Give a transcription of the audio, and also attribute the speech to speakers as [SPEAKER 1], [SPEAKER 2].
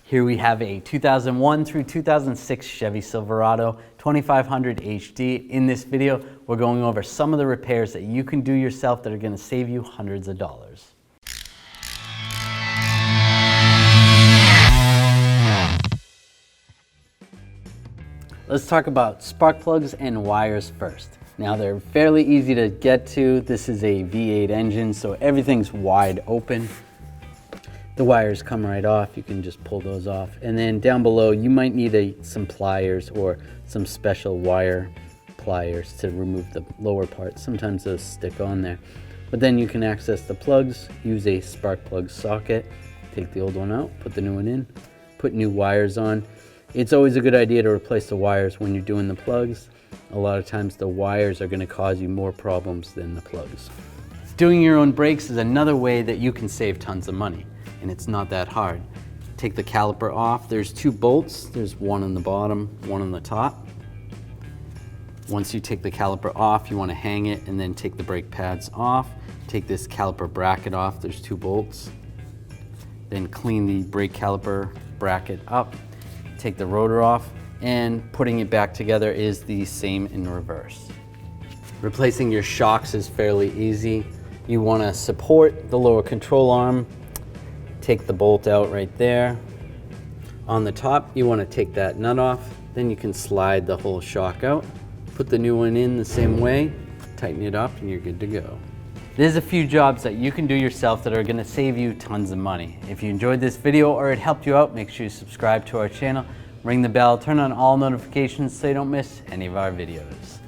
[SPEAKER 1] Here we have a 2001 through 2006 Chevy Silverado 2500 HD. In this video, we're going over some of the repairs that you can do yourself that are going to save you hundreds of dollars. Let's talk about spark plugs and wires first. Now they're fairly easy to get to. This is a V8 engine, so everything's wide open. The wires come right off, you can just pull those off. And then down below, you might need some pliers or some special wire pliers to remove the lower parts. Sometimes those stick on there. But then you can access the plugs, use a spark plug socket, take the old one out, put the new one in, put new wires on. It's always a good idea to replace the wires when you're doing the plugs. A lot of times the wires are going to cause you more problems than the plugs. Doing your own brakes is another way that you can save tons of money. And it's not that hard. Take the caliper off. There's two bolts. There's one on the bottom, one on the top. Once you take the caliper off, you want to hang it and then take the brake pads off. Take this caliper bracket off. There's two bolts. Then clean the brake caliper bracket up. Take the rotor off, and putting it back together is the same in reverse. Replacing your shocks is fairly easy. You want to support the lower control arm. Take the bolt out right there. On the top, you want to take that nut off. Then you can slide the whole shock out. Put the new one in the same way, tighten it up, and you're good to go. There's a few jobs that you can do yourself that are going to save you tons of money. If you enjoyed this video or it helped you out, make sure you subscribe to our channel, ring the bell, turn on all notifications so you don't miss any of our videos.